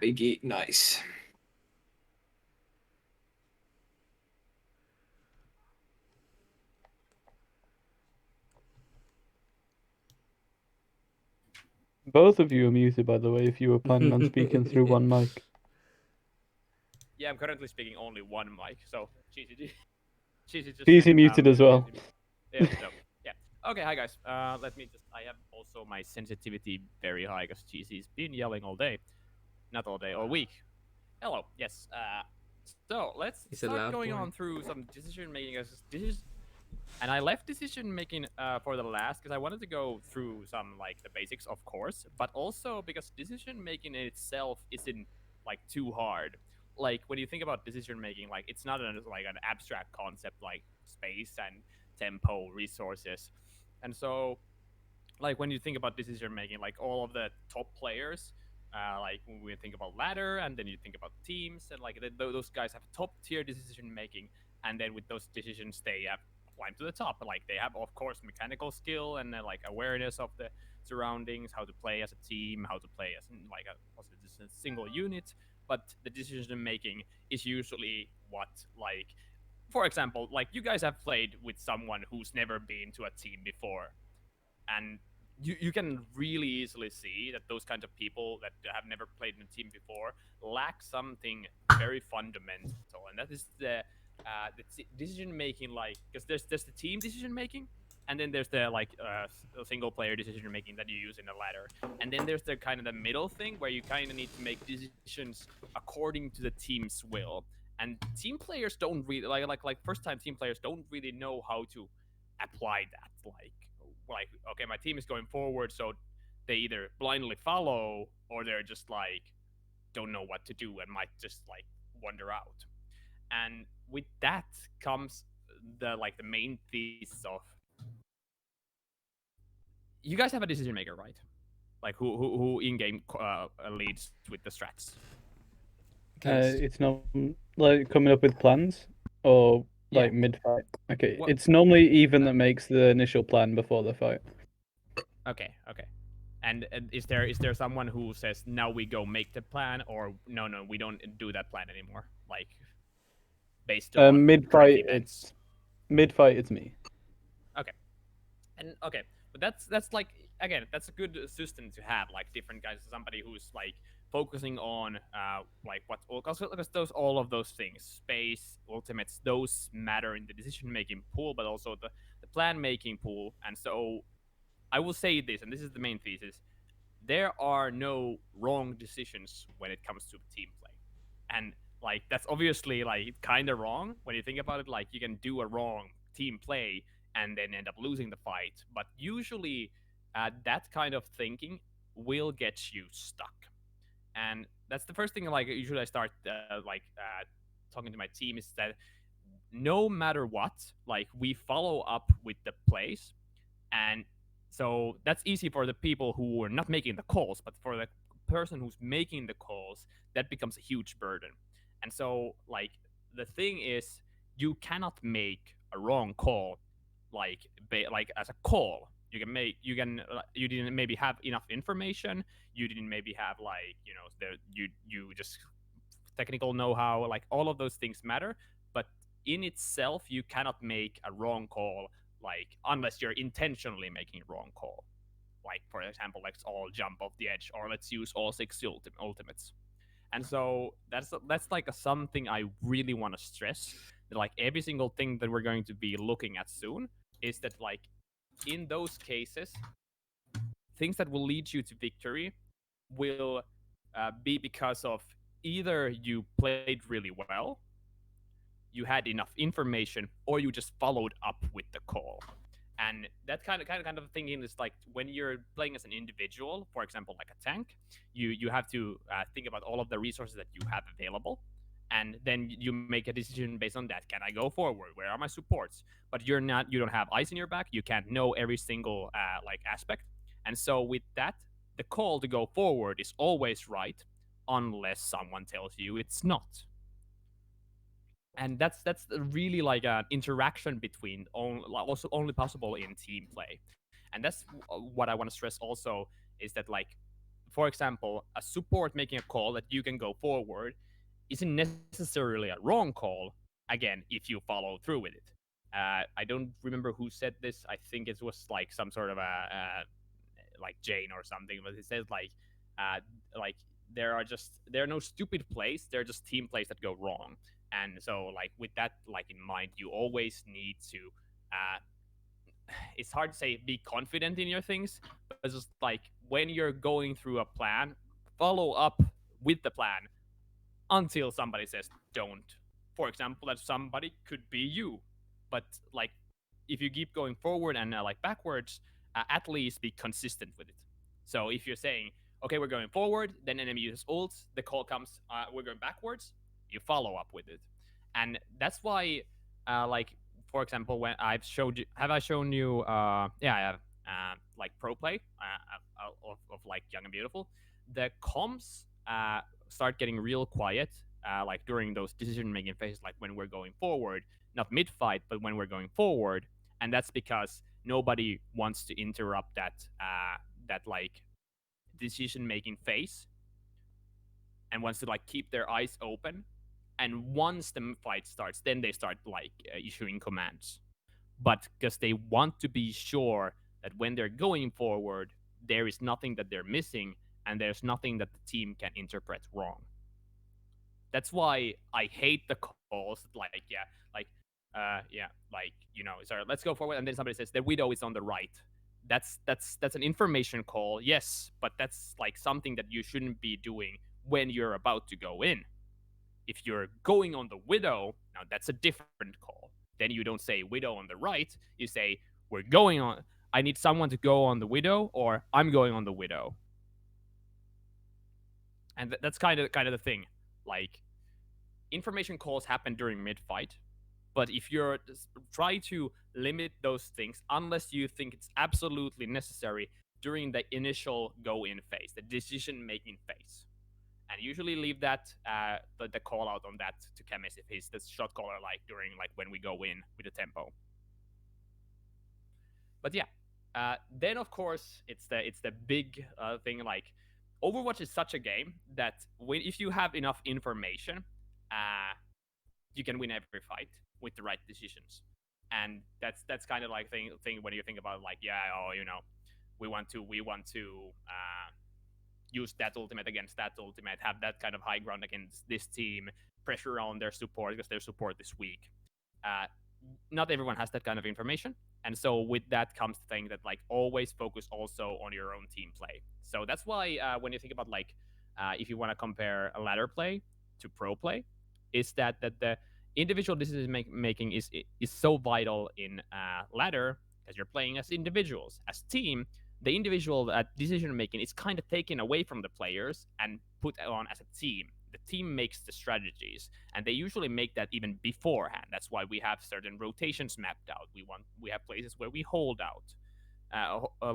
Biggie, nice. Both of you are muted, by the way, if you were planning on speaking through one mic. Yeah, I'm currently speaking only one mic, so cheesy. Cheesy just Cheesy muted as well. Yeah, so yeah. Okay, hi guys. Let me just. I have also my sensitivity very high because Cheesy's been yelling all day, not all day, all week. Hello. Yes. So let's He's a start loud going boy. on through some decision making. And I left decision making for the last because I wanted to go through some like the basics, of course, but also because decision making in itself isn't like too hard. Like when you think about decision making, like it's not like an abstract concept like space and tempo, resources, and so like when you think about decision making, like all of the top players, like when we think about ladder, and then you think about teams, and like those guys have top tier decision making, and then with those decisions they have climbed to the top. Like they have, of course, mechanical skill and then like awareness of the surroundings, how to play as a team, how to play as like a single unit. But the decision making is usually what like. For example, like you guys have played with someone who's never been to a team before, and you can really easily see that those kinds of people that have never played in a team before lack something very fundamental, and that is the decision making. Like, because there's the team decision making, and then there's the like single player decision making that you use in a ladder, and then there's the kind of the middle thing where you kind of need to make decisions according to the team's will. And team players don't really like first time team players don't really know how to apply that. Like okay, my team is going forward, so they either blindly follow or they're just like don't know what to do and might just like wander out. And with that comes the main thesis of you guys have a decision maker, right? Like who in game leads with the strats. It's not like coming up with plans or Yeah. like mid fight. Okay, What? it's normally even that makes the initial plan before the fight. Okay. And is there someone who says now we go make the plan, or no we don't do that plan anymore? Like based on Mid current fight, events. it's me. Okay. And okay, but that's like again, that's a good system to have, like different guys, somebody who's like focusing on like what all because those all of those things, space, ultimates, those matter in the decision making pool, but also the plan making pool. And so I will say this, and this is the main thesis: there are no wrong decisions when it comes to team play. And like that's obviously like kind of wrong when you think about it. Like you can do a wrong team play and then end up losing the fight, but usually that kind of thinking will get you stuck. And that's the first thing. Like usually I start talking to my team is that no matter what, like we follow up with the plays. And so that's easy for the people who are not making the calls, but for the person who's making the calls, that becomes a huge burden. And so like the thing is, you cannot make a wrong call like as a call. You didn't maybe have enough information, you didn't maybe have like you just technical know-how, like all of those things matter. But in itself you cannot make a wrong call, like unless you're intentionally making a wrong call. Like for example, let's all jump off the edge, or let's use all six ultimates. And so that's like something I really want to stress, that like every single thing that we're going to be looking at soon is that like in those cases, things that will lead you to victory will be because of either you played really well, you had enough information, or you just followed up with the call. And that kind of thinking is like when you're playing as an individual, for example, like a tank, you have to think about all of the resources that you have available, and then you make a decision based on that. Can I go forward? Where are my supports? But you don't have ice in your back. You can't know every single like aspect. And so with that, the call to go forward is always right, unless someone tells you it's not. And that's really like an interaction between also only possible in team play. And that's what I want to stress also, is that like for example, a support making a call that you can go forward isn't necessarily a wrong call, again, if you follow through with it. I don't remember who said this. I think it was like some sort of like Jane or something, but it says uh, like there are no stupid plays. There are just team plays that go wrong. And so like with that like in mind, you always need to uh, it's hard to say be confident in your things, but it's just like when you're going through a plan, follow up with the plan until somebody says don't. For example, that somebody could be you, but like if you keep going forward and like backwards, at least be consistent with it. So if you're saying, okay, we're going forward, then enemy uses ult, the call comes, we're going backwards, you follow up with it, and that's why, like for example, when I've showed you, have I shown you? Yeah, I have. Like pro play of like Young and Beautiful, the comms start getting real quiet, like during those decision making phases, like when we're going forward, not mid fight, but when we're going forward, and that's because nobody wants to interrupt that like decision making phase and wants to like keep their eyes open. And once the fight starts, then they start like issuing commands. But because they want to be sure that when they're going forward, there is nothing that they're missing and there's nothing that the team can interpret wrong. That's why I hate the calls like like sorry, let's go forward, and then somebody says the widow is on the right. That's an information call, yes, but that's like something that you shouldn't be doing when you're about to go in. If you're going on the widow, now that's a different call. Then you don't say widow on the right, you say we're going on, I need someone to go on the widow, or I'm going on the widow. And that's kind of the thing. Like information calls happen during mid fight, but if you're try to limit those things unless you think it's absolutely necessary during the initial go in phase, the decision making phase, and usually leave that the call out on that to Chemist if he's the shot caller, like during like when we go in with the tempo. But yeah, then of course it's the big thing. Like Overwatch is such a game that if you have enough information, you can win every fight with the right decisions. And that's kind of like thing when you think about like, yeah, oh, we want to use that ultimate against that ultimate, have that kind of high ground against this team, pressure on their support because their support is weak. Uh, Not everyone has that kind of information, and so with that comes the thing that like always focus also on your own team play. So that's why when you think about like if you want to compare a ladder play to pro play, is that the individual decision making is so vital in ladder because you're playing as individuals. As team, the individual decision making is kind of taken away from the players and put on as a team. The team makes the strategies, and they usually make that even beforehand. That's why we have certain rotations mapped out. We have places where we hold out,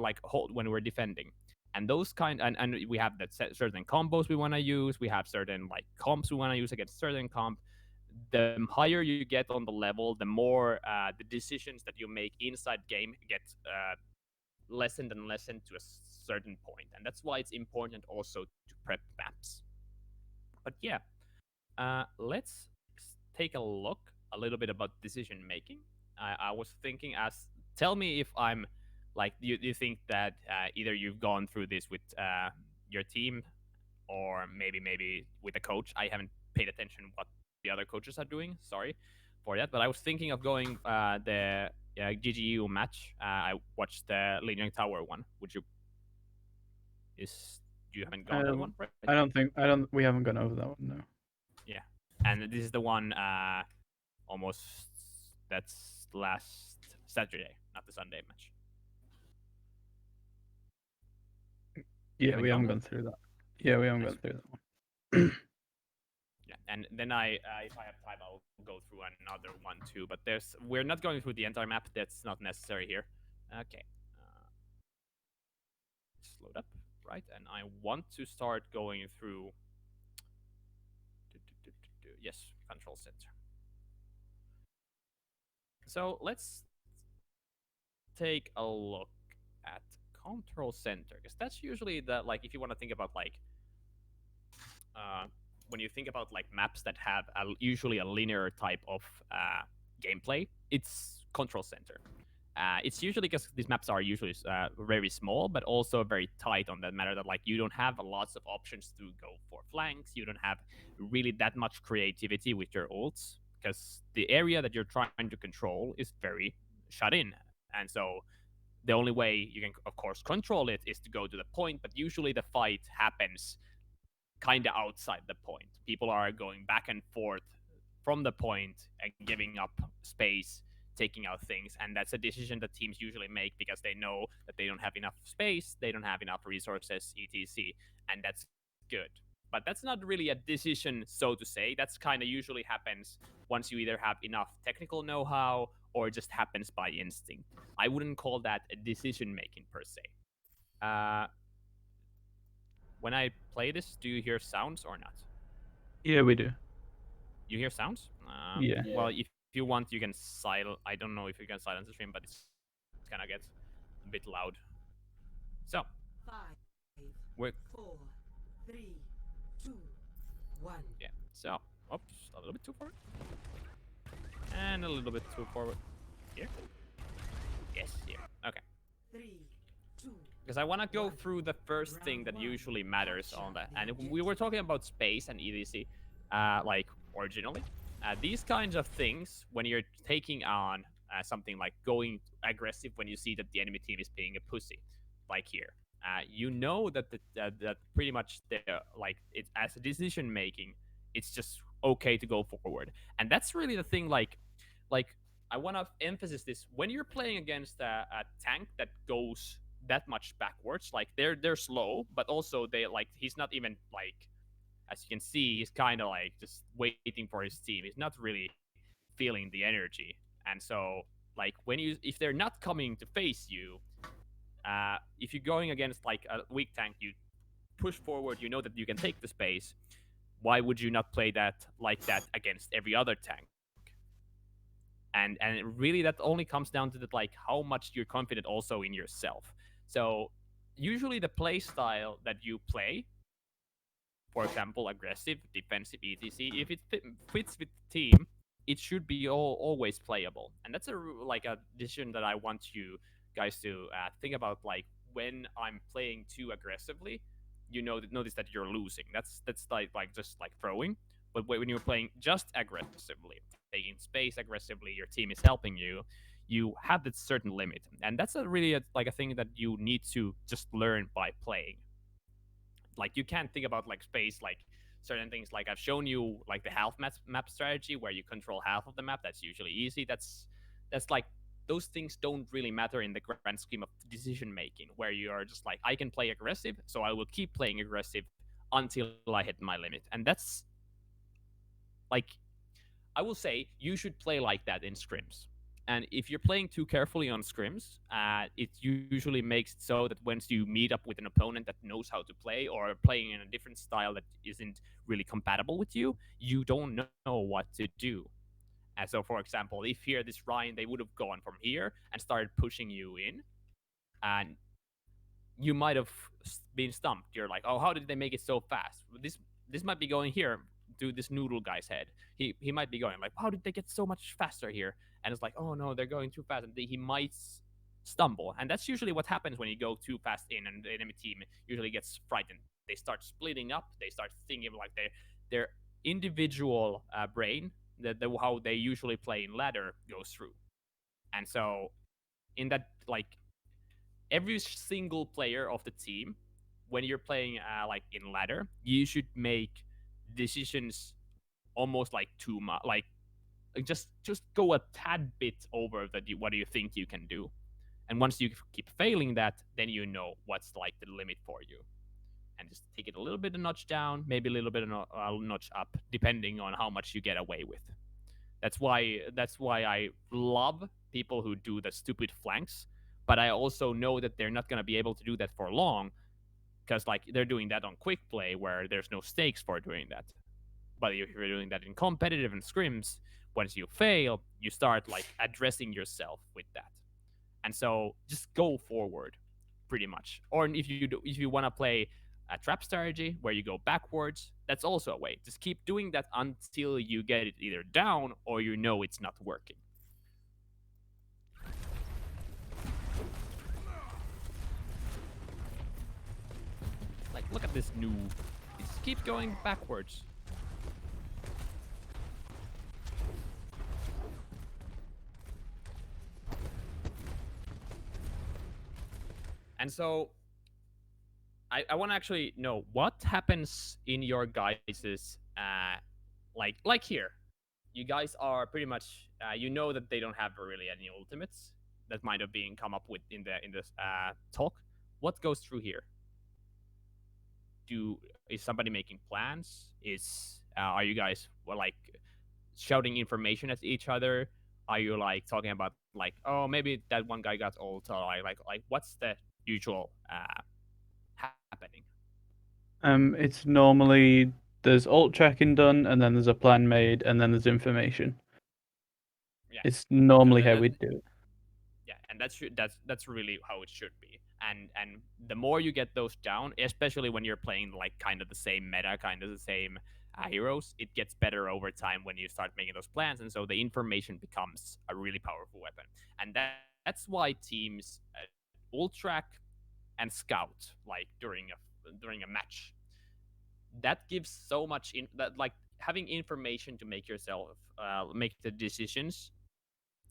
like hold when we're defending, and those and we have that certain combos we want to use. We have certain like comps we want to use against certain comp. The higher you get on the level, the more the decisions that you make inside game get lessened and lessened to a certain point, and that's why it's important also to prep maps. But yeah, let's take a look a little bit about decision making. I was thinking, as tell me if I'm like, do you think that either you've gone through this with your team, or maybe with a coach. I haven't paid attention what the other coaches are doing. Sorry for that, but I was thinking of going the GGU match. I watched the Leaning Tower one. Would you? Is You haven't gone that one, right? I don't think I don't. We haven't gone over that one. No. Yeah, and this is the one almost that's last Saturday, not the Sunday match. You Yeah, haven't we gone haven't there? gone through that. Yeah, we haven't Nice. gone through that one. Yeah, and then if I have time, I'll go through another one too. But we're not going through the entire map. That's not necessary here. Okay, just load up, right? And I want to start going through. Yes, control center. So let's take a look at control center, because that's usually the, like, if you want to think about like uh, when you think about like maps that have usually a linear type of gameplay, it's control center. It's usually because these maps are usually very small, but also very tight on that matter that like you don't have lots of options to go for flanks. You don't have really that much creativity with your ults because the area that you're trying to control is very shut in, and so the only way you can, of course, control it is to go to the point. But usually the fight happens kind of outside the point. People are going back and forth from the point and giving up space, taking out things, and that's a decision that teams usually make because they know that they don't have enough space, they don't have enough resources, etc. And that's good. But that's not really a decision, so to say. That's kind of usually happens once you either have enough technical know-how or it just happens by instinct. I wouldn't call that a decision making per se. Uh, when I play this, do you hear sounds or not? Yeah, we do. You hear sounds? Yeah. Well, if you want, you can silence. I don't know if you can silence the stream, but it's gonna get a bit loud. So, Five, we're 4, 3, 2, 1. yeah. So, oops, a little bit too forward, and a little bit too forward. Here. Yes, here. Okay. 3, 2. Because I want to go through the first thing that usually matters on that. And we were talking about space and EDC, like originally. These kinds of things, when you're taking on something like going aggressive when you see that the enemy team is being a pussy, like here, you know that that pretty much like it's as a decision making, it's just okay to go forward, and that's really the thing. Like I want to emphasize this when you're playing against a tank that goes that much backwards. Like they're slow, but also they like he's not even like, as you can see, he's kind of like just waiting for his team. He's not really feeling the energy, and so like if they're not coming to face you, if you're going against like a weak tank, you push forward. You know that you can take the space. Why would you not play that like that against every other tank? And really that only comes down to that, like how much you're confident also in yourself. So usually the play style that you play, for example, aggressive, defensive, etc. If it fits with the team, it should be always playable, and that's like a decision that I want you guys to think about. Like when I'm playing too aggressively, you know, notice that you're losing. That's like just like throwing. But when you're playing just aggressively, taking space aggressively, your team is helping you. You have that certain limit, and that's like a thing that you need to just learn by playing. Like you can't think about like space like certain things. Like I've shown you like the half map strategy where you control half of the map. That's usually easy. That's like those things don't really matter in the grand scheme of decision making, where you are just like, I can play aggressive, so I will keep playing aggressive until I hit my limit. And that's like, I will say you should play like that in scrims. And if you're playing too carefully on scrims, it usually makes it so that once you meet up with an opponent that knows how to play or playing in a different style that isn't really compatible with you don't know what to do. And so, for example, if here this Ryan, they would have gone from here and started pushing you in, and you might have been stumped. You're like, oh, how did they make it so fast? This might be going here to this noodle guy's head. He might be going like, how did they get so much faster here? And it's like, oh no, they're going too fast, and he might stumble. And that's usually what happens when you go too fast in, and the enemy team usually gets frightened. They start splitting up. They start thinking like their individual brain, how they usually play in ladder goes through. And so in that, like, every single player of the team, when you're playing like in ladder, you should make decisions almost like too much, like just go a tad bit over that. What do you think you can do? And once you keep failing that, then you know what's like the limit for you, and just take it a little bit a notch down, maybe a little bit a notch up, depending on how much you get away with. That's why I love people who do the stupid flanks, but I also know that they're not going to be able to do that for long, because like they're doing that on quick play where there's no stakes for doing that. But if you're doing that in competitive and scrims, once you fail, you start like addressing yourself with that. And so just go forward. pretty much. Or if you want to play a trap strategy where you go backwards, that's also a way. Just keep doing that until you get it either down or you know it's not working. Like, look at this noob. He just keeps going backwards. And so I want to actually know what happens in your guys's like here. You guys are pretty much you know that they don't have really any ultimates that might have been come up with in this talk. What goes through here? Is somebody making plans? Are you guys like shouting information at each other? Are you like talking about like, oh, maybe that one guy got ult, or like what's the usual happening? It's normally there's alt tracking done, and then there's a plan made, and then there's information. Yeah, It's normally so how we do it. yeah, and that's really how it should be. And the more you get those down, especially when you're playing like kind of the same meta, kind of the same heroes, it gets better over time when you start making those plans, and so the information becomes a really powerful weapon. And that's why teams ult track and scout like during a match. That gives so much in that, like, having information to make yourself make the decisions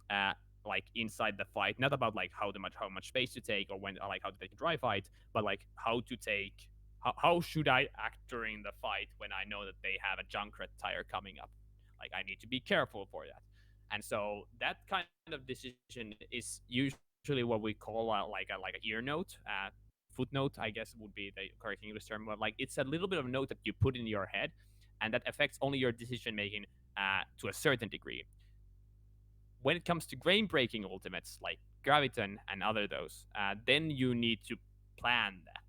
uh, like inside the fight, not about like how much space to take or when like how to take a dry fight, but like how should I act during the fight when I know that they have a Junkrat tire coming up. Like, I need to be careful for that. And so that kind of decision is usually what we call like a ear note, footnote, I guess would be the correct English term. But like, it's a little bit of a note that you put in your head, and that affects only your decision making to a certain degree. When it comes to grain breaking ultimates like Graviton and other those, then you need to plan that.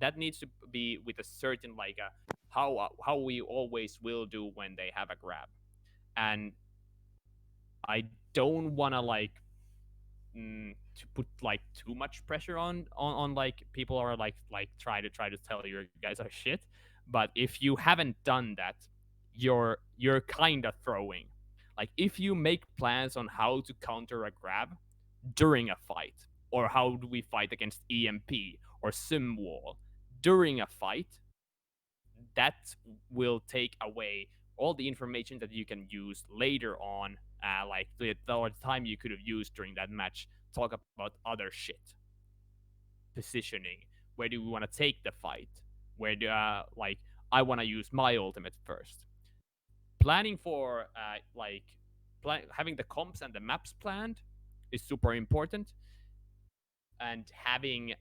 That needs to be with a certain like how we always will do when they have a grab. And I don't want to like to put like too much pressure on like people are like try to tell you guys are shit. But if you haven't done that, you're kind of throwing. Like, if you make plans on how to counter a grab during a fight, or how do we fight against EMP or sim wall during a fight, that will take away all the information that you can use later on, like the time you could have used during that match. Talk about other shit, positioning. Where do we want to take the fight? Where do like I want to use my ultimate first? Planning for having the comps and the maps planned is super important, and having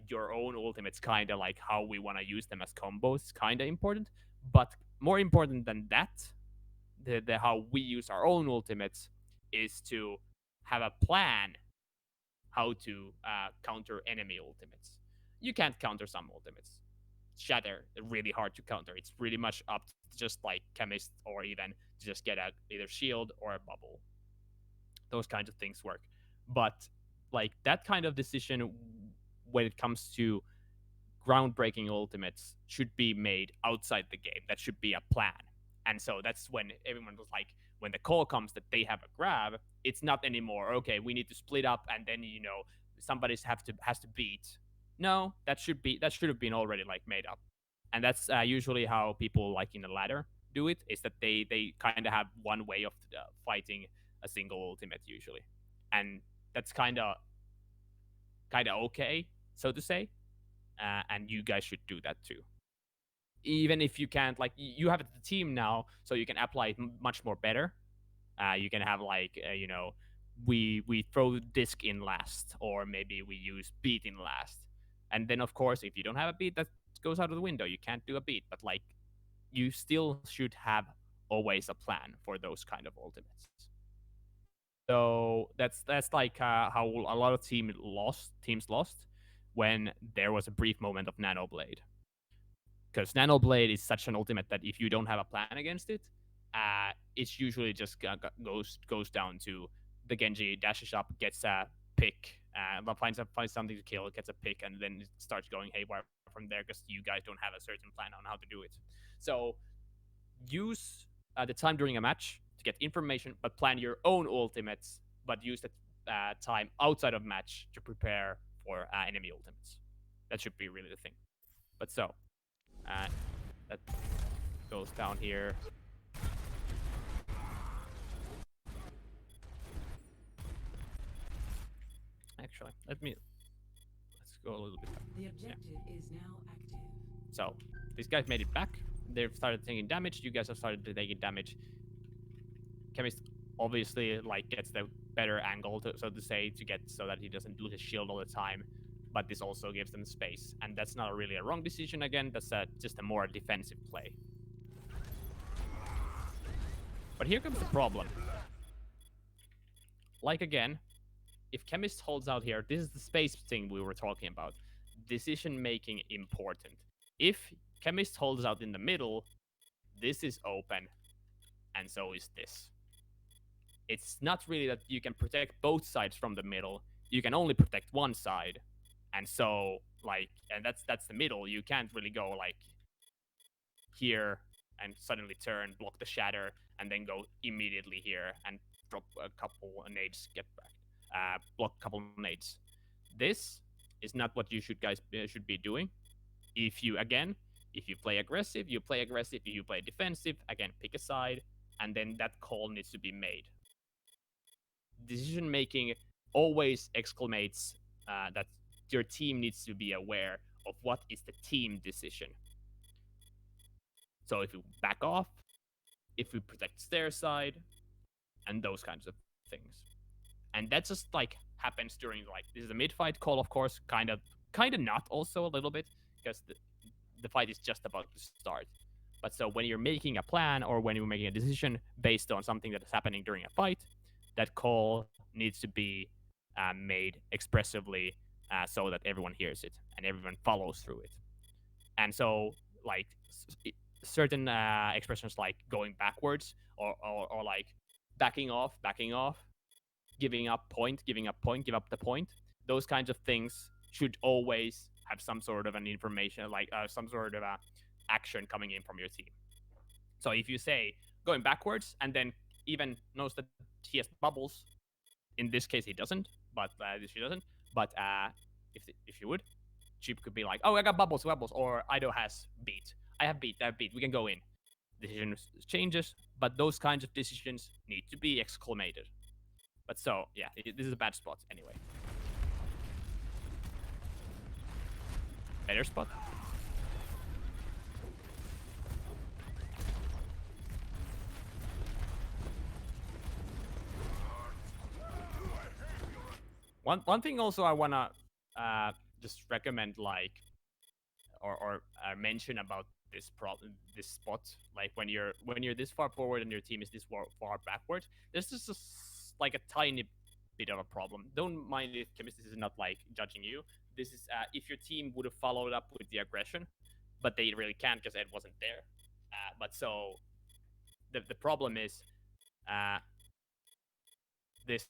your own ultimates, kind of like how we want to use them as combos, kind of important. But more important than that, the how we use our own ultimates is to have a plan how to counter enemy ultimates. You can't counter some ultimates. Shatter really hard to counter. It's pretty much up to just like chemist, or even just get a either shield or a bubble. Those kinds of things work. But like that kind of decision when it comes to groundbreaking ultimates should be made outside the game. That should be a plan. And so that's when everyone was like, when the call comes that they have a grab, it's not anymore, okay, we need to split up and then, somebody's has to beat. No, that should have been already like made up. And that's usually how people like in the ladder do it, is that they kind of have one way of fighting a single ultimate usually. And that's kind of okay, so to say. And you guys should do that too. Even if you can't, like, you have the team now, so you can apply it much more better. You can have like we throw disc in last, or maybe we use beat in last. And then of course, if you don't have a beat, that goes out of the window. You can't do a beat, but like, you still should have always a plan for those kind of ultimates. So that's like how a lot of teams lost when there was a brief moment of Nano Blade. Because Nano Blade is such an ultimate that if you don't have a plan against it, it's usually just goes down to the Genji dashes up, gets a pick, finds something to kill, gets a pick, and then it starts going haywire from there because you guys don't have a certain plan on how to do it. So use the time during a match to get information, but plan your own ultimates, but use the time outside of match to prepare for enemy ultimates. That should be really the thing. But so, that goes down here. Actually, let's go a little bit back. The objective is now active. So these guys made it back. They've started taking damage. You guys have started taking damage. Chemist obviously like gets the better angle, so to say, to get so that he doesn't lose his shield all the time. But this also gives them space, and that's not really a wrong decision. Again, that's just a more defensive play. But here comes the problem. Like again, if Chemist holds out here, this is the space thing we were talking about. Decision making important. If Chemist holds out in the middle, this is open, and so is this. It's not really that you can protect both sides from the middle. You can only protect one side, and so and that's the middle. You can't really go like here and suddenly turn, block the shatter, and then go immediately here and drop a couple of nades, get back, block a couple of nades. This is not what you guys should be doing. If you play aggressive, you play aggressive. If you play defensive, again, pick a side, and then that call needs to be made. Decision making always exclamates that your team needs to be aware of what is the team decision. So if you back off, if we protect their side, and those kinds of things. And that just like happens during this is a mid-fight call, of course, kind of not also a little bit, because the fight is just about to start. But so when you're making a plan or when you're making a decision based on something that is happening during a fight, that call needs to be made expressively so that everyone hears it and everyone follows through it. And so like certain expressions like going backwards or like backing off, giving up point, give up the point. Those kinds of things should always have some sort of an information, like some sort of a action coming in from your team. So if you say going backwards and then even knows that he has bubbles, in this case he doesn't, but she doesn't. But if you would, she could be like, oh, I got bubbles, or iDo has beat. I have beat. We can go in. Decision changes, but those kinds of decisions need to be exclamated. But so, yeah, this is a bad spot anyway. Better spot. One thing also I wanna just recommend, like, or mention about this spot, like when you're this far forward and your team is this far backward, there's just like a tiny bit of a problem. Don't mind if Chemist is not like judging you. This is if your team would have followed up with the aggression, but they really can't because Ed wasn't there. But so the problem is this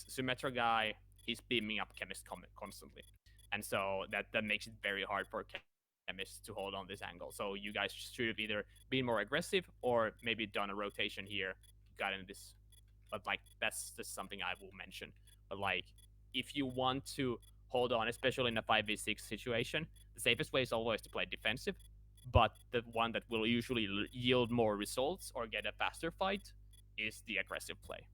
Symmetra guy, he's beaming up Chemist constantly, and so that makes it very hard for Chemist to hold on this angle. So you guys should have either been more aggressive or maybe done a rotation here, gotten this. But like that's just something I will mention. But like if you want to hold on, especially in a 5v6 situation, the safest way is always to play defensive. But the one that will usually yield more results or get a faster fight is the aggressive play.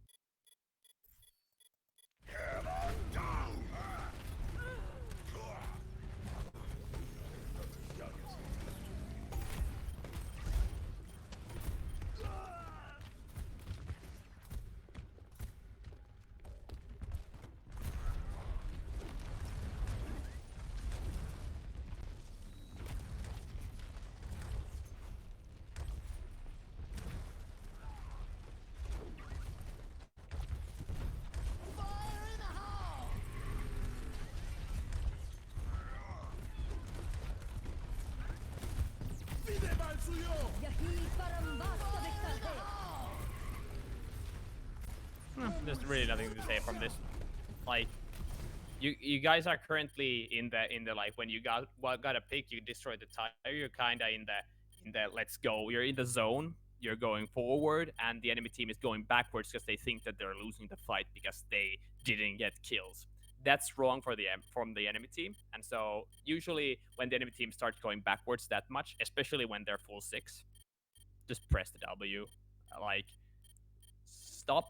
There's really nothing to say from this. Like, you guys are currently in the like when you got a pick, you destroy the tire. You're kind of in the let's go. You're in the zone. You're going forward, and the enemy team is going backwards because they think that they're losing the fight because they didn't get kills. That's wrong for the from the enemy team, and so usually when the enemy team starts going backwards that much, especially when they're full six, just press the W. Like stop.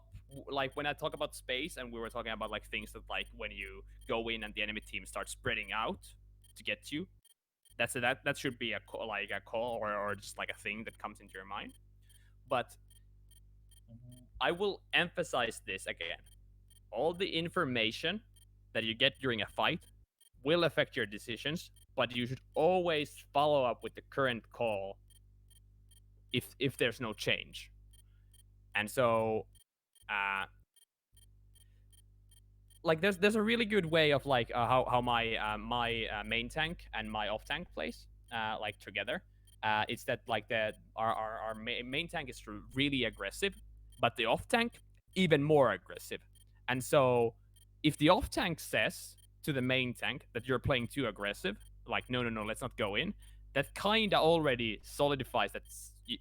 Like when I talk about space, and we were talking about like things that like when you go in and the enemy team starts spreading out to get you. That should be like a call or just like a thing that comes into your mind. But I will emphasize this again. All the information that you get during a fight will affect your decisions, but you should always follow up with the current call if there's no change. And so like there's a really good way of like how my main tank and my off tank plays like together. It's that like our main tank is really aggressive, but the off tank even more aggressive. And so if the off tank says to the main tank that you're playing too aggressive, like no, let's not go in, that kind of already solidifies that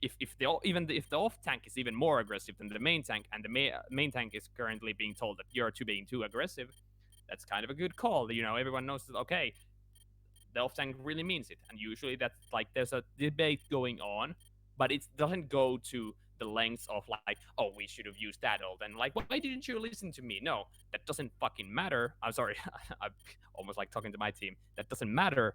if the even if the off tank is even more aggressive than the main tank, and the main tank is currently being told that you're being too aggressive, that's kind of a good call. You know, everyone knows that okay, the off tank really means it, and usually that's like there's a debate going on, but it doesn't go to the lengths of like, oh, we should have used that ult, and like, why didn't you listen to me? No, that doesn't fucking matter. I'm sorry, I'm almost like talking to my team. That doesn't matter,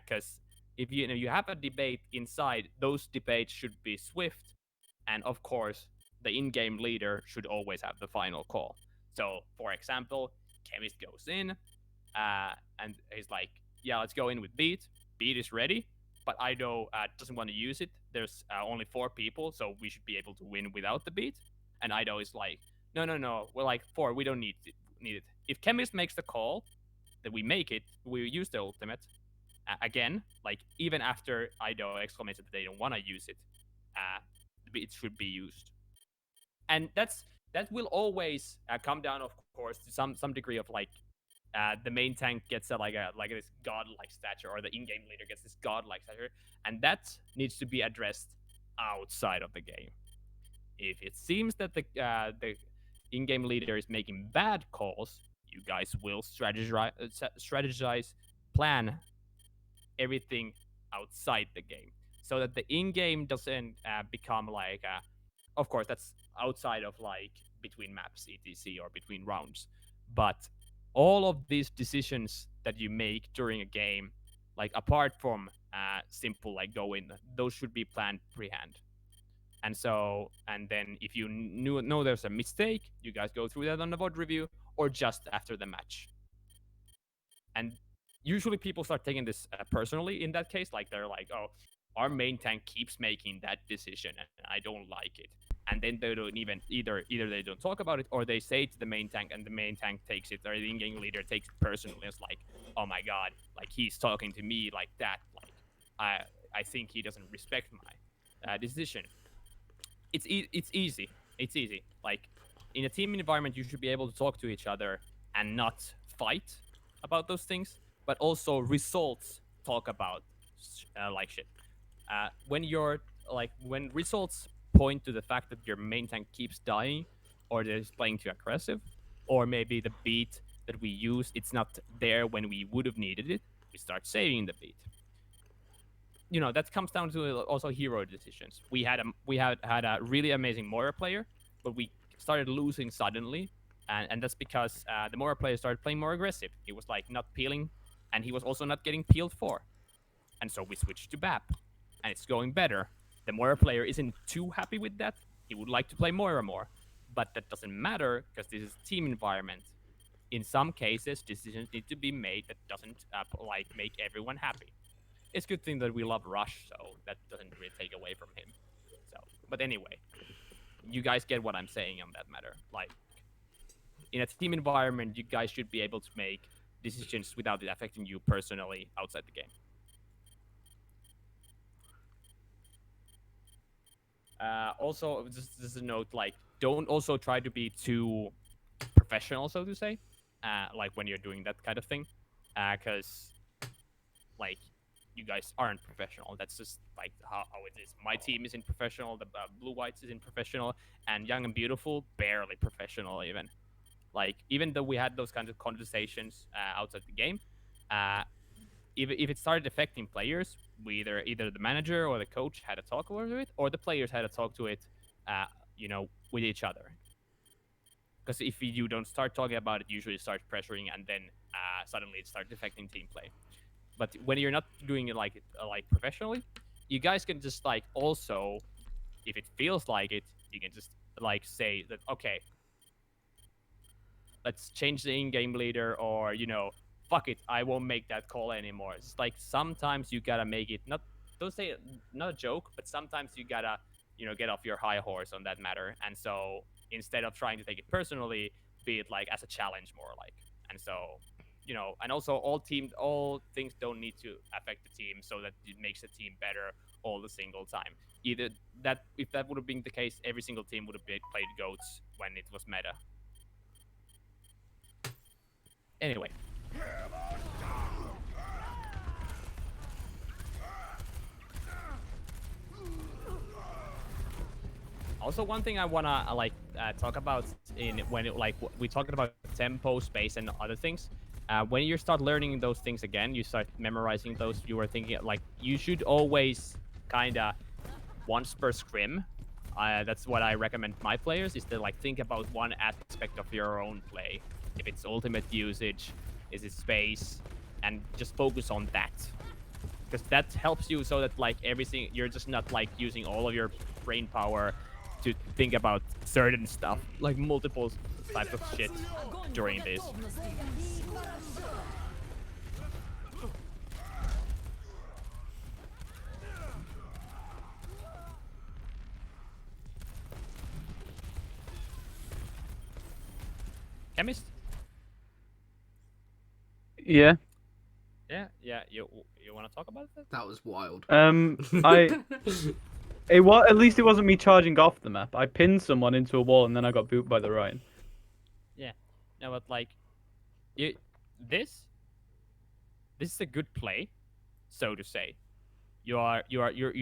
because if you know you have a debate inside, those debates should be swift, and of course, the in-game leader should always have the final call. So, for example, Chemist goes in, and he's like, "Yeah, let's go in with Beat. Beat is ready, but iDo doesn't want to use it. There's only 4 people, so we should be able to win without the Beat." And iDo is like, "No, we're like 4. We don't need it. If Chemist makes the call that we make it, we use the ultimate." Again, like even after iDo exclaims that they don't want to use it, it should be used, and that will always come down, of course, to some degree of like the main tank gets like this godlike stature, or the in-game leader gets this godlike stature, and that needs to be addressed outside of the game. If it seems that the in-game leader is making bad calls, you guys will strategize, plan everything outside the game, so that the in-game doesn't become like of course that's outside of like between maps etc or between rounds, but all of these decisions that you make during a game, like apart from simple like go in, those should be planned pre-hand. And so, and then if you know there's a mistake, you guys go through that on the VOD review or just after the match. And usually people start taking this personally in that case. Like they're like, oh, our main tank keeps making that decision and I don't like it. And then they don't even either they don't talk about it, or they say it to the main tank and the main tank takes it, or the in-game leader takes it personally. It's like, oh my god, like he's talking to me like that. Like I think he doesn't respect my decision. It's easy. It's easy. Like in a team environment, you should be able to talk to each other and not fight about those things, but also results talk about like shit. When you're like when results point to the fact that your main tank keeps dying, or they're playing too aggressive, or maybe the beat that we use it's not there when we would have needed it, we start saving the beat. You know, that comes down to also hero decisions. We had a really amazing Moira player, but we started losing suddenly, and that's because the Moira player started playing more aggressive. He was like not peeling, and he was also not getting peeled for, and so we switched to BAP, and it's going better. The Moira player isn't too happy with that. He would like to play Moira more, but that doesn't matter because this is a team environment. In some cases, decisions need to be made that doesn't like make everyone happy. It's a good thing that we love Rush, so that doesn't really take away from him. So, but anyway, you guys get what I'm saying on that matter. Like, in a team environment, you guys should be able to make decisions without it affecting you personally outside the game. Also, just a note, like, don't also try to be too professional, so to say. like when you're doing that kind of thing, because like you guys aren't professional. That's just like how it is. My team isn't professional. The blue whites isn't professional, and young and beautiful barely professional even. Like even though we had those kinds of conversations outside the game, uh, if it started affecting players, we either the manager or the coach had a talk over it, or the players had a talk to it, uh, with each other. Because if you don't start talking about it, usually it starts pressuring, and then suddenly it starts affecting team play. But when you're not doing it like professionally, you guys can just like also, if it feels like it, you can just like say that okay, let's change the in-game leader, or fuck it, I won't make that call anymore. It's like sometimes you gotta make it not, don't say not a joke, but sometimes you gotta get off your high horse on that matter. And so instead of trying to take it personally, be it like as a challenge more like. And so and also all things don't need to affect the team so that it makes the team better all the single time. Either that, if that would have been the case, every single team would have played goats when it was meta. Anyway, also one thing I wanna talk about in when we talked about tempo, space, and other things. When you start learning those things again, you start memorizing those. You were thinking like you should always kind of once per scrim. That's what I recommend my players is to like think about one aspect of your own play. If it's ultimate usage, is it space, and just focus on that because that helps you so that like everything you're just not like using all of your brain power to think about certain stuff like multiple types of shit during this. Chemist? Yeah. Yeah. You want to talk about that? That was wild. At least it wasn't me charging off the map. I pinned someone into a wall and then I got booped by the Ryan. Yeah. No, but like, you this this is a good play, so to say. You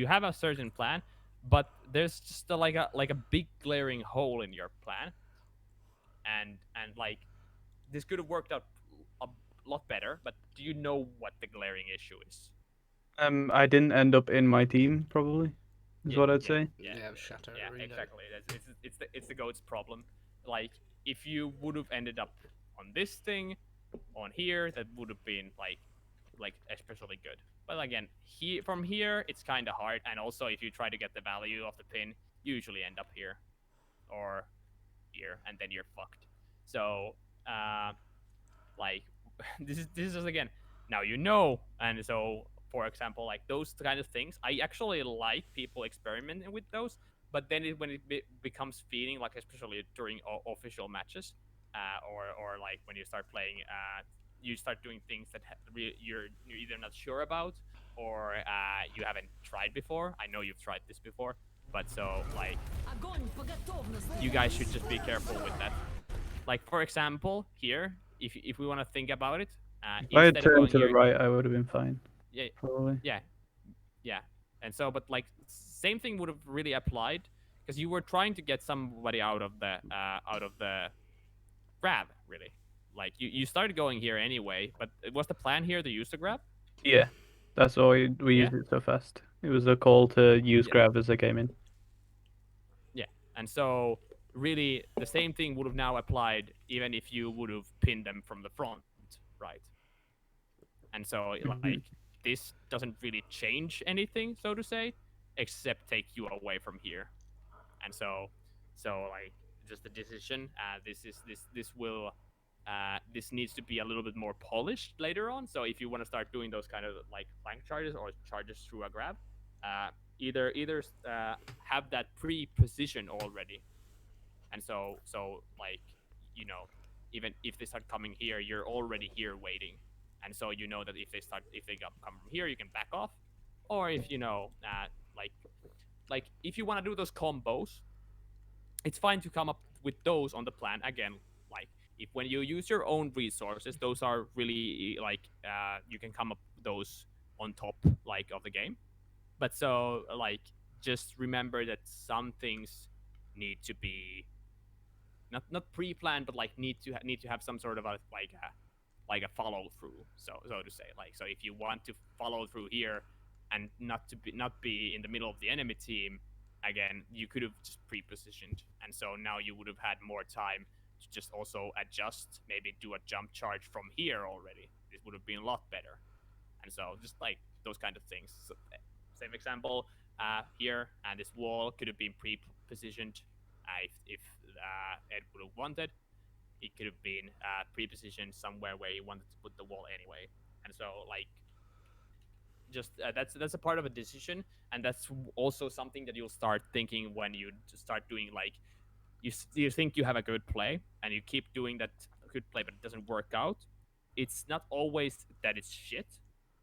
have a certain plan, but there's just like a big glaring hole in your plan, and like this could have worked out a lot better. But do you know what the glaring issue is? I didn't end up in my team, probably, is what I'd say. Yeah, Shatter Arena. Exactly. It's the goat's problem. Like if you would have ended up on this thing, on here, that would have been like especially good. But again, from here it's kind of hard, and also if you try to get the value of the pin, you usually end up here or here, and then you're fucked. So like this is just again now and so for example like those kind of things I actually like people experimenting with those, but then when it becomes feeding like especially during official matches or like when you start playing you start doing things that you're either not sure about or you haven't tried before. I know you've tried this before, but so like you guys should just be careful with that. Like for example, here, if we want to think about it, If I had instead of turned going to the here, right, I would have been fine, yeah, probably. yeah, yeah, and so, but like same thing would have really applied because you were trying to get somebody out of the grab, really. Like you started going here anyway, but was the plan here to use the grab? Yeah, that's why we Yeah. used it so fast. It was a call to use Yeah. grab as I came in. Yeah, and so really the same thing would have now applied even if you would have pinned them from the front, right? And so like this doesn't really change anything, so to say, except take you away from here. And so like just the decision. This needs to be a little bit more polished later on. So if you want to start doing those kind of like flank charges or charges through a grab, uh, either have that pre-position already, and so like you know even if they start coming here, you're already here waiting, and so you know that if they come from here, you can back off, or if like if you want to do those combos, it's fine to come up with those on the plan again. Like if when you use your own resources, those are really like you can come up with those on top like of the game. But so like just remember that some things need to be not pre-planned, but like need to have some sort of a like a follow through, so to say. Like so, if you want to follow through here and not be in the middle of the enemy team, again, you could have just pre-positioned, and so now you would have had more time to just also adjust, maybe do a jump charge from here already. This would have been a lot better, and so just like those kind of things. So, same example here, and this wall could have been pre-positioned if Ed would have wanted. It could have been pre-positioned somewhere where he wanted to put the wall anyway, and so like just that's a part of a decision, and that's also something that you'll start thinking when you start doing like you think you have a good play and you keep doing that good play but it doesn't work out. It's not always that it's shit.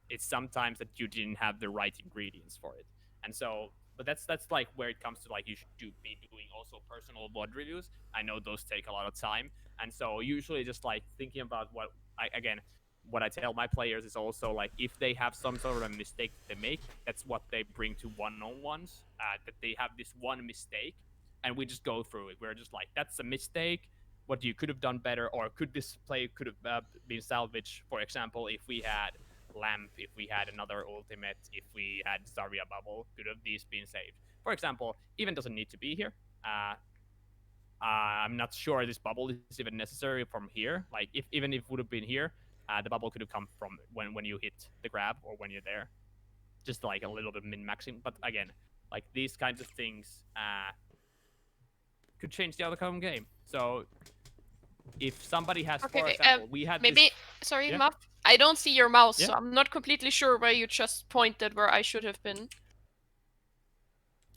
It's sometimes that you didn't have the right ingredients for it. And so but that's like where it comes to like you should be doing also personal VOD reviews. I know those take a lot of time, and so usually just like thinking about what I tell my players is also like if they have some sort of a mistake that they make, that's what they bring to one-on-ones. That they have this one mistake, and we just go through it. We're just like, that's a mistake. What you could have done better, or could this play could have been salvaged? For example, if we had Lamp, if we had another ultimate, if we had Zarya bubble, could have these been saved? For example, even doesn't need to be here. I'm not sure this bubble is even necessary from here. Like, if even if it would have been here, the bubble could have come from when you hit the grab or when you're there, just like a little bit min-maxing. But again, like these kinds of things could change the outcome game. So if somebody has, for Okay, example, we had maybe, this. sorry, Yeah. Muff, I don't see your mouse, Yeah. so I'm not completely sure where you just pointed where I should have been.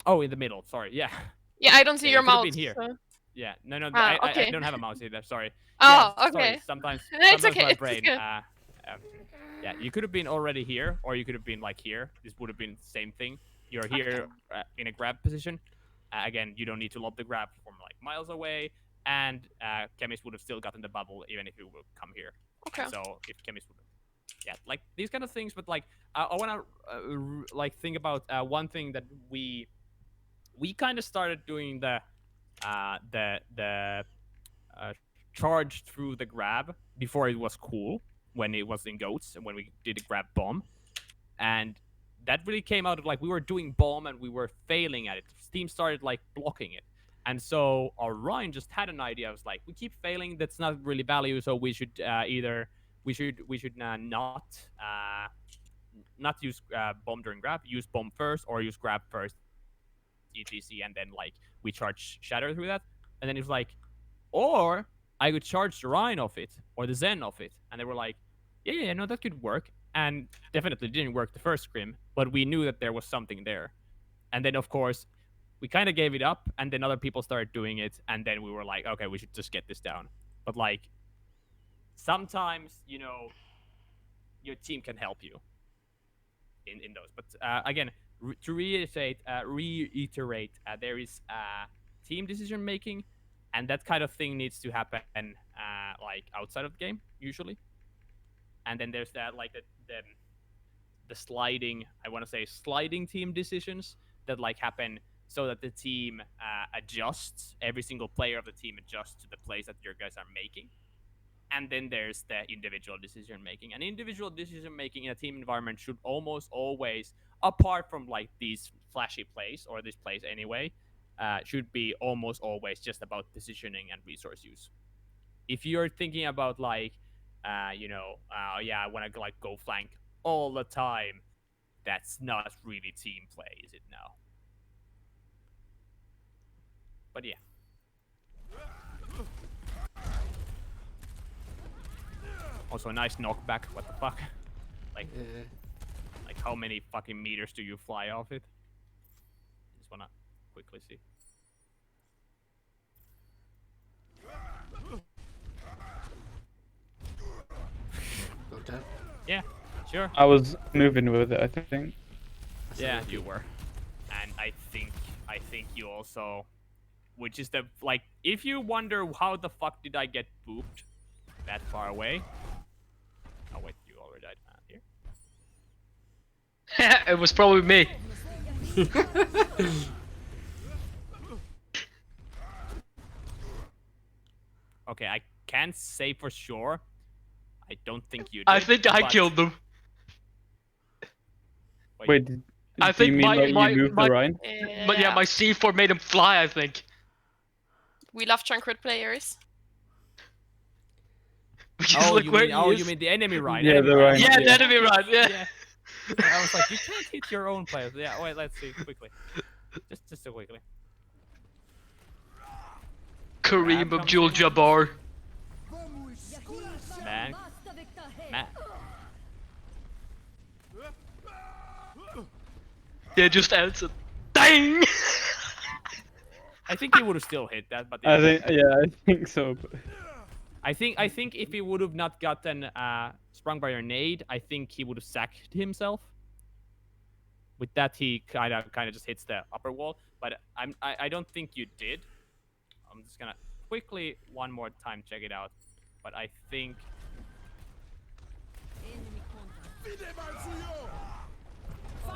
Oh, in the middle. Sorry. Yeah. Yeah, I don't see Yeah, your you could have mouse. been here. So... Yeah. No. Ah, I okay. don't have a mouse either. Sorry. Oh, Yeah. okay. Sorry. Sometimes It's okay. my It's brain. good. Yeah. You could have been already here, or you could have been like here. This would have been the same thing. You're here in a grab position. Again, you don't need to lob the grab from like miles away, and Chemist would have still gotten the bubble even if you would come here. Okay. And so if Chemist would, yeah, like these kind of things. But like I want to like think about one thing that we kind of started doing the charge through the grab before it was cool, when it was in goats and when we did a grab bomb, and that really came out of like we were doing bomb and we were failing at it. Steam started like blocking it, and so our Ryan just had an idea. I was like, we keep failing, that's not really value, so we should either we should not use bomb during grab, use bomb first, or use grab first, etc, and then like we charge shatter through that. And then it was like, or I could charge the Rhine off it or the Zen off it, and they were like, yeah, no, that could work. And definitely didn't work the first scrim, but we knew that there was something there. And then of course we kind of gave it up, and then other people started doing it, and then we were like, okay, we should just get this down. But like sometimes, you know, your team can help you in those. But again, to reiterate, there is team decision making, and that kind of thing needs to happen like outside of the game usually. And then there's that like the sliding, I want to say sliding team decisions that like happen so that the team adjusts, every single player of the team adjusts to the plays that your guys are making. And then there's the individual decision making. And individual decision making in a team environment should almost always, apart from like these flashy plays or these plays anyway, should be almost always just about positioning and resource use. If you're thinking about like, yeah, I want to like go flank all the time, that's not really team play, is it now? But yeah. Also a nice knockback. What the fuck? Like, like how many fucking meters do you fly off it? Just wanna quickly see. Go down. Yeah, sure. I was moving with it, I think. Yeah, you were. And I think you also, which is the like, if you wonder how the fuck did I get booped, that far away. Oh wait, you already died here. It was probably me. Okay, I can't say for sure. I don't think you did. I think I but- killed them. Wait, do I you think mean my- like my- you moved my- the Rhine? But yeah, my C4 made him fly, I think. We love Junkrat players. Because Oh, look you where mean he is. you mean the enemy Rhine? Yeah, enemy the Rhine. Rhine. Yeah, Yeah. the enemy run, yeah. Yeah. I was like, you can't hit your own players. Yeah, wait, let's see quickly. Just so quickly. Kareem comes Abdul-Jabbar. Man. Man. Yeah, just answered. Dang! I think he would have still hit that, but I think so. But... I think if he would have not gotten sprung by your nade, I think he would have sacked himself. With that, he kind of just hits the upper wall, but I don't think you did. I'm just gonna quickly one more time check it out, but I think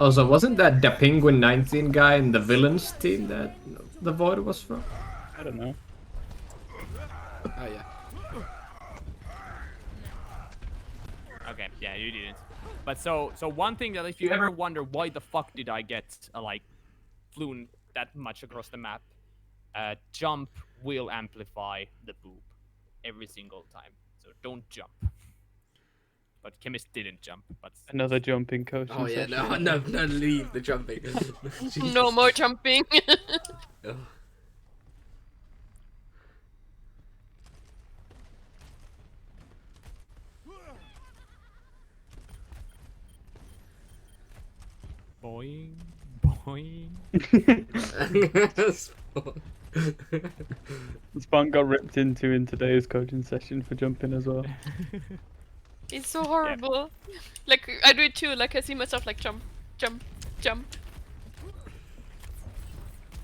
Also, wasn't that the Penguin 19 guy in the villains team that the void was from? I don't know. Oh yeah. okay, yeah, you didn't. But so one thing that if you ever wonder why the fuck did I get like flown that much across the map, jump will amplify the boop every single time. So don't jump. But Chemist didn't jump. But Another jumping coaching Oh yeah. session. No, leave the jumping. No more jumping. Oh. boing, boing. Spawn got ripped into in today's coaching session for jumping as well. It's so horrible. Like I do it too. Like I see myself like jump, jump, jump.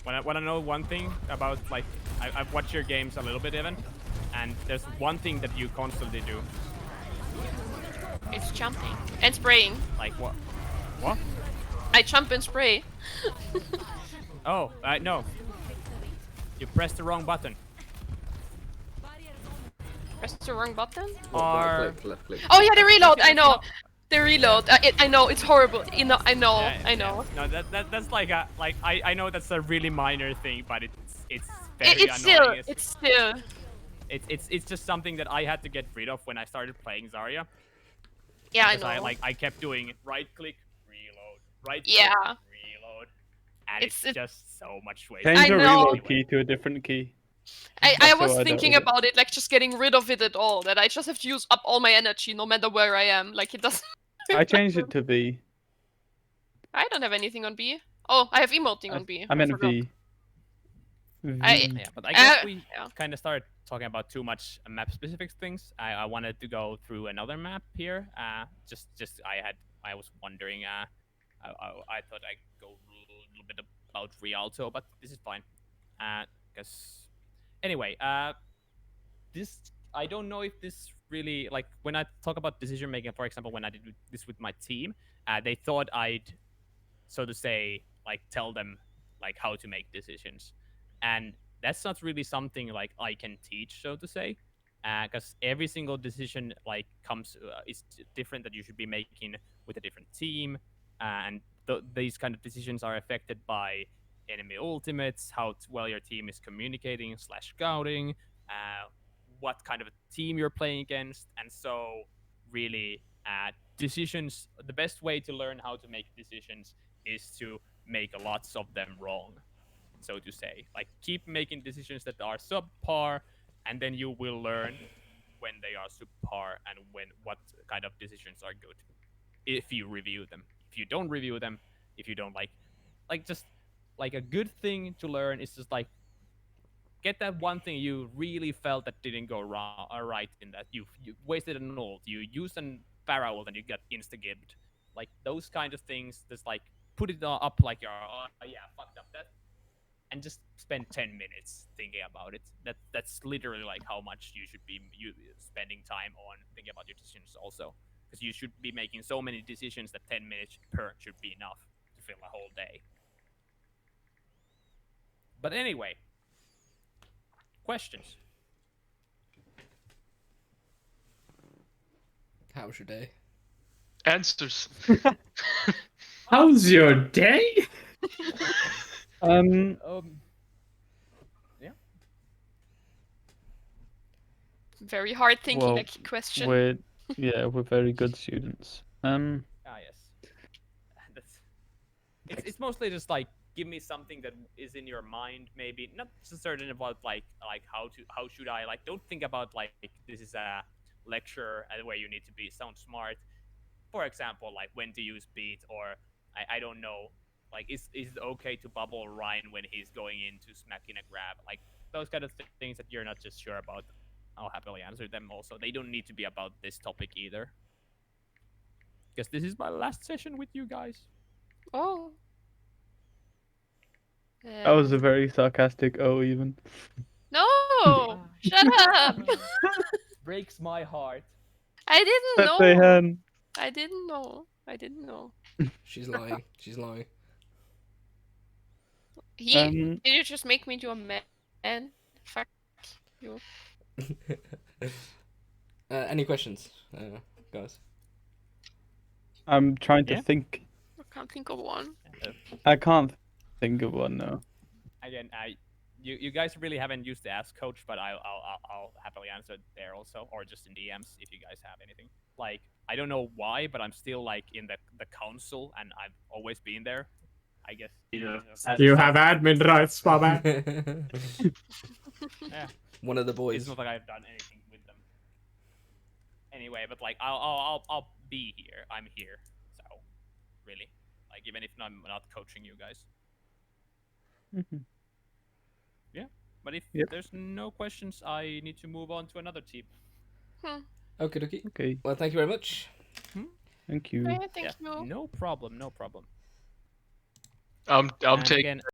Wanna know one thing about like I've watched your games a little bit, Evan, and there's one thing that you constantly do. It's jumping and spraying. Like what? What? I jump and spray. Oh, no. You pressed the wrong button. Press the wrong button. Or Left click. Oh yeah, the reload. I know. The reload. I know it's horrible. I know. I Yeah, know. No, that's like a I know that's a really minor thing, but it's very It's annoying. still. It's just something that I had to get rid of when I started playing Zarya. Yeah, I Because know. I kept doing right click, reload, right Yeah. click, reload, and it's It's- just so much waste. Change I the know. reload key to a different key. I That's was how I dealt thinking with it. about it, like just getting rid of it at all. That I just have to use up all my energy, no matter where I am. Like it doesn't. I changed it to V. I don't have anything on B. Oh, I have emoting on B. I meant forgot. V. Yeah, but I guess we yeah. kind of started talking about too much map-specific things. I wanted to go through another map here. Just I was wondering. I thought I'd go a little bit about Rialto, but this is fine. Because anyway, this I don't know if this really like when I talk about decision making. For example, when I did this with my team, they thought I'd, so to say, like tell them like how to make decisions, and that's not really something like I can teach, so to say, because every single decision like comes is different that you should be making with a different team, and these kind of decisions are affected by enemy ultimates, how well your team is communicating / scouting, what kind of a team you're playing against, and so really decisions. The best way to learn how to make decisions is to make lots of them wrong, so to say. Like keep making decisions that are subpar, and then you will learn when they are subpar and what kind of decisions are good if you review them. If you don't review them, if you don't like just like a good thing to learn is just like get that one thing you really felt that didn't go wrong or right in that you wasted an ult, you used an Pharah ult and you got insta-gibbed. Like those kind of things, just like put it up like your yeah, fucked up that. and just spend 10 minutes thinking about it. That's literally like how much you should be spending time on thinking about your decisions also, because you should be making so many decisions that 10 minutes per should be enough to fill a whole day. But anyway, questions. How was your day? Answers. How's your day? Yeah. Very hard thinking Well, like question. we're very good students. Ah, yes. It's mostly just like give me something that is in your mind, maybe not so certain about like how should I like. Don't think about like this is a lecture where you need to sound smart. For example, like when to use beat, or I don't know, like is it okay to bubble Ryan when he's going in to smack in a grab, like those kind of things that you're not just sure about. I'll happily answer them also. They don't need to be about this topic either, because this is my last session with you guys. Oh. That was a very sarcastic "oh" even. No! Shut up! Breaks my heart. I didn't That they know. had. I didn't know. I didn't know. She's lying. She's lying. Did you just make me do a man? Fuck you. Any questions, guys? I'm trying to Yeah. think. I can't think of one. I can't think of one now. Again, you guys really haven't used the Ask Coach, but I'll happily answer there also, or just in DMs if you guys have anything. Like I don't know why, but I'm still like in the council, and I've always been there. I guess. You have admin rights, my man. Yeah. One of the boys. It's not like I've done anything with them. Anyway, but like I'll be here. I'm here. So really, like even if I'm not coaching you guys. Mhm. Yeah. But if Yep. there's no questions, I need to move on to another team. Okay, dokie. Okay, Well, thank you very much. thank you. Yeah, thank you. No problem. No problem. I'm And taking again,